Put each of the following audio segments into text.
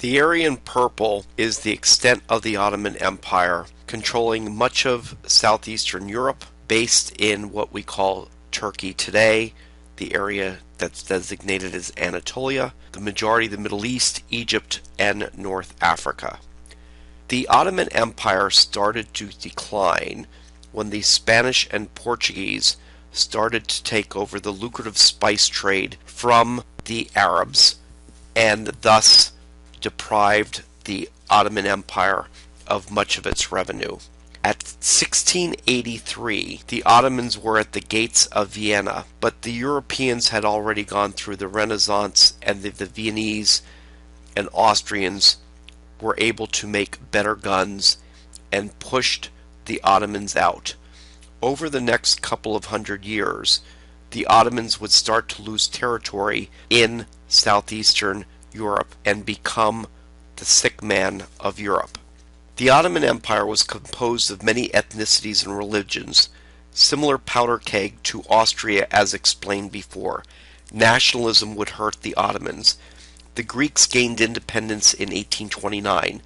The area in purple is the extent of the Ottoman Empire, controlling much of southeastern Europe, based in what we call Turkey today, the area that's designated as Anatolia, the majority of the Middle East, Egypt, and North Africa. The Ottoman Empire started to decline when the Spanish and Portuguese started to take over the lucrative spice trade from the Arabs, and thus deprived the Ottoman Empire of much of its revenue. At 1683, the Ottomans were at the gates of Vienna, but the Europeans had already gone through the Renaissance, and the Viennese and Austrians were able to make better guns and pushed the Ottomans out. Over the next couple of hundred years, the Ottomans would start to lose territory in southeastern Europe and become the sick man of Europe. The Ottoman Empire was composed of many ethnicities and religions, similar powder keg to Austria as explained before. Nationalism would hurt the Ottomans. The Greeks gained independence in 1829.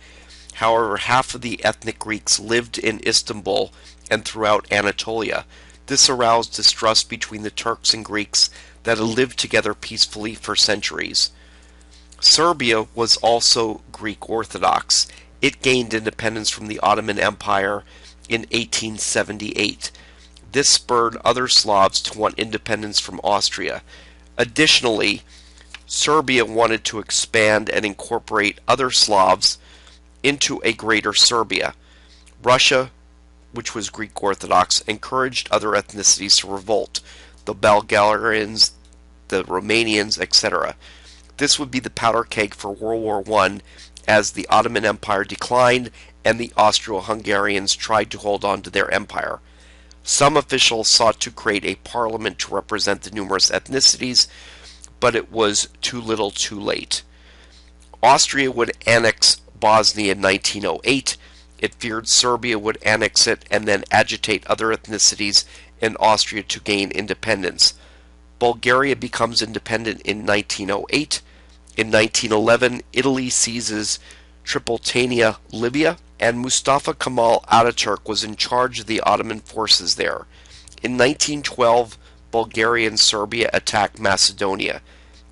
However, half of the ethnic Greeks lived in Istanbul and throughout Anatolia. This aroused distrust between the Turks and Greeks that had lived together peacefully for centuries. Serbia was also Greek Orthodox. It gained independence from the Ottoman Empire in 1878. This spurred other Slavs to want independence from Austria. Additionally, Serbia wanted to expand and incorporate other Slavs into a greater Serbia. Russia, which was Greek Orthodox, encouraged other ethnicities to revolt, the Bulgarians, the Romanians, etc. This would be the powder keg for World War I as the Ottoman Empire declined and the Austro-Hungarians tried to hold on to their empire. Some officials sought to create a parliament to represent the numerous ethnicities, but it was too little too late. Austria would annex Bosnia in 1908. It feared Serbia would annex it and then agitate other ethnicities in Austria to gain independence. Bulgaria becomes independent in 1908. In 1911, Italy seizes Tripolitania, Libya, and Mustafa Kemal Ataturk was in charge of the Ottoman forces there. In 1912, Bulgaria and Serbia attack Macedonia.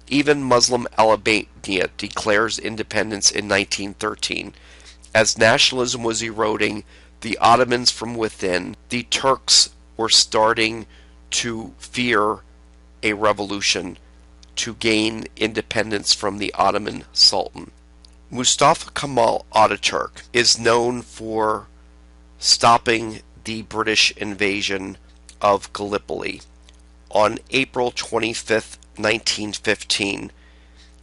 Even Muslim Albania declares independence in 1913. As nationalism was eroding, the Ottomans from within, the Turks were starting to fear a revolution to gain independence from the Ottoman Sultan. Mustafa Kemal Ataturk is known for stopping the British invasion of Gallipoli. On April 25, 1915,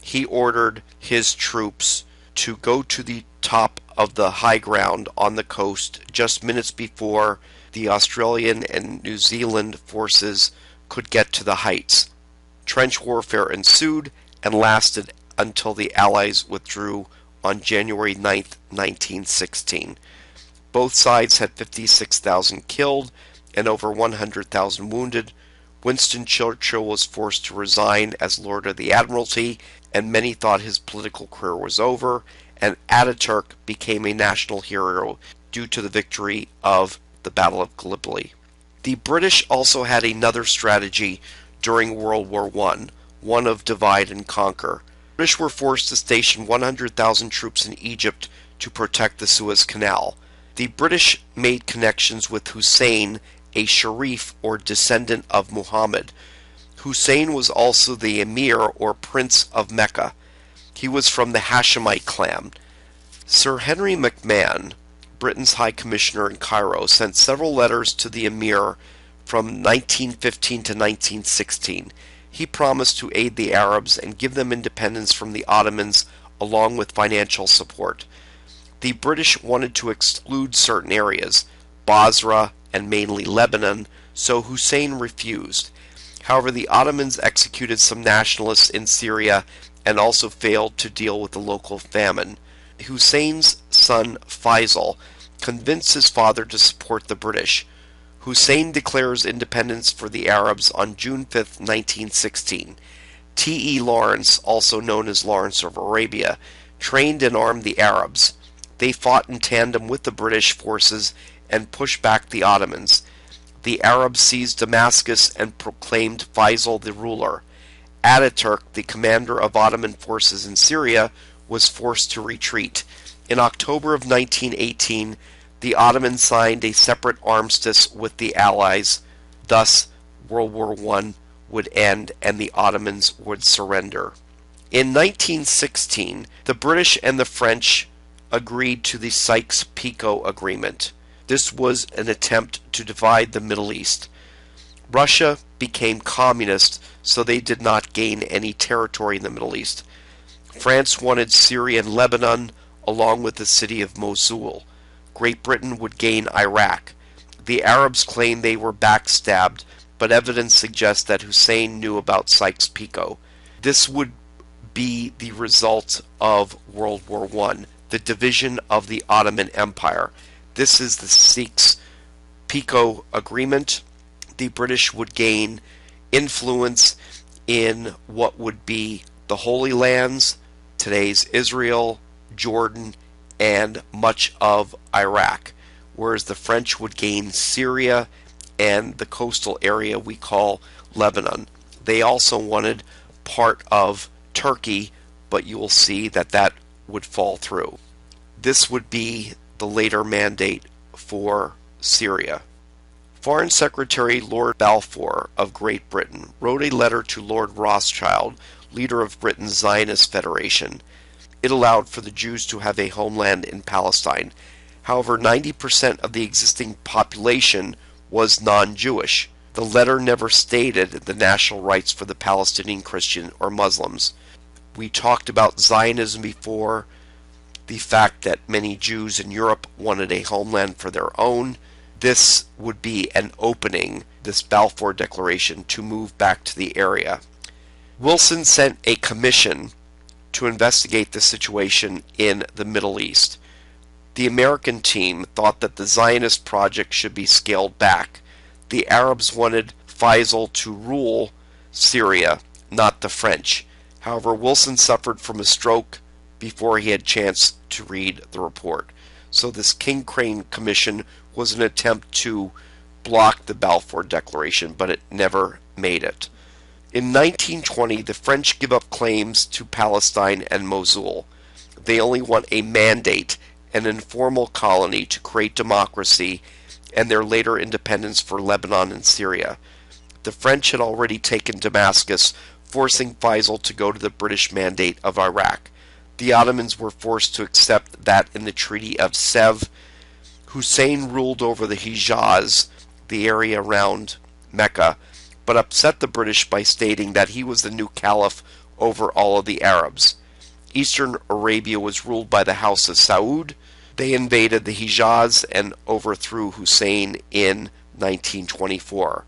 he ordered his troops to go to the top of the high ground on the coast just minutes before the Australian and New Zealand forces could get to the heights. Trench warfare ensued and lasted until the Allies withdrew on January 9, 1916. Both sides had 56,000 killed and over 100,000 wounded. Winston Churchill was forced to resign as Lord of the Admiralty, and many thought his political career was over, and Ataturk became a national hero due to the victory of the Battle of Gallipoli. The British also had another strategy during World War I, one of divide and conquer. The British were forced to station 100,000 troops in Egypt to protect the Suez Canal. The British made connections with Husayn, a Sharif or descendant of Muhammad. Husayn was also the Emir or Prince of Mecca. He was from the Hashemite clan. Sir Henry McMahon, Britain's High Commissioner in Cairo, sent several letters to the Emir from 1915 to 1916. He promised to aid the Arabs and give them independence from the Ottomans along with financial support. The British wanted to exclude certain areas, Basra and mainly Lebanon, so Husayn refused. However, the Ottomans executed some nationalists in Syria and also failed to deal with the local famine. Husayn's son Faisal convinced his father to support the British. Husayn declares independence for the Arabs on June 5, 1916. T.E. Lawrence, also known as Lawrence of Arabia, trained and armed the Arabs. They fought in tandem with the British forces and pushed back the Ottomans. The Arabs seized Damascus and proclaimed Faisal the ruler. Ataturk, the commander of Ottoman forces in Syria, was forced to retreat. In October of 1918, the Ottomans signed a separate armistice with the Allies. Thus, World War I would end and the Ottomans would surrender. In 1916, the British and the French agreed to the Sykes-Picot Agreement. This was an attempt to divide the Middle East. Russia became communist, so they did not gain any territory in the Middle East. France wanted Syria and Lebanon, along with the city of Mosul. Great Britain would gain Iraq. The Arabs claimed they were backstabbed, but evidence suggests that Hussein knew about Sykes-Picot. This would be the result of World War I, the division of the Ottoman Empire. This is the Sykes-Picot Agreement. The British would gain influence in what would be the Holy Lands, today's Israel, Jordan, and much of Iraq, whereas the French would gain Syria and the coastal area we call Lebanon. They also wanted part of Turkey, but you will see that that would fall through. This would be the later mandate for Syria. Foreign Secretary Lord Balfour of Great Britain wrote a letter to Lord Rothschild, leader of Britain's Zionist Federation. It allowed for the Jews to have a homeland in Palestine. However, 90% of the existing population was non-Jewish. The letter never stated the national rights for the Palestinian Christian or Muslims. We talked about Zionism before, the fact that many Jews in Europe wanted a homeland for their own. This would be an opening, this Balfour Declaration, to move back to the area. Wilson sent a commission to investigate the situation in the Middle East. The American team thought that the Zionist project should be scaled back. The Arabs wanted Faisal to rule Syria, not the French. However, Wilson suffered from a stroke before he had a chance to read the report. So this King Crane Commission was an attempt to block the Balfour Declaration, but it never made it. In 1920, the French give up claims to Palestine and Mosul. They only want a mandate, an informal colony to create democracy and their later independence for Lebanon and Syria. The French had already taken Damascus, forcing Faisal to go to the British Mandate of Iraq. The Ottomans were forced to accept that in the Treaty of Sèvres. Hussein ruled over the Hijaz, the area around Mecca, but upset the British by stating that he was the new caliph over all of the Arabs. Eastern Arabia was ruled by the House of Saud. They invaded the Hijaz and overthrew Hussein in 1924.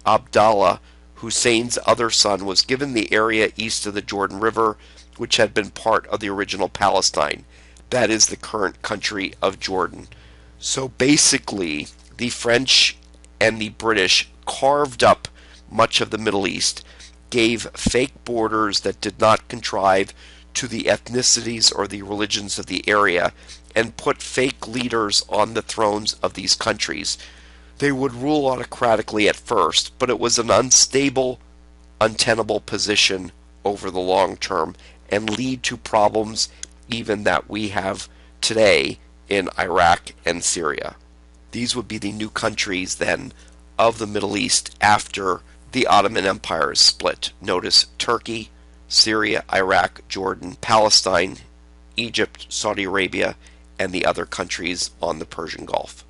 Abdallah, Hussein's other son, was given the area east of the Jordan River, which had been part of the original Palestine. That is the current country of Jordan. So basically, the French and the British carved up much of the Middle East, gave fake borders that did not contrive to the ethnicities or the religions of the area, and put fake leaders on the thrones of these countries. They would rule autocratically at first, but it was an unstable, untenable position over the long term and lead to problems even that we have today in Iraq and Syria. These would be the new countries then of the Middle East after the Ottoman Empire is split. Notice Turkey, Syria, Iraq, Jordan, Palestine, Egypt, Saudi Arabia, and the other countries on the Persian Gulf.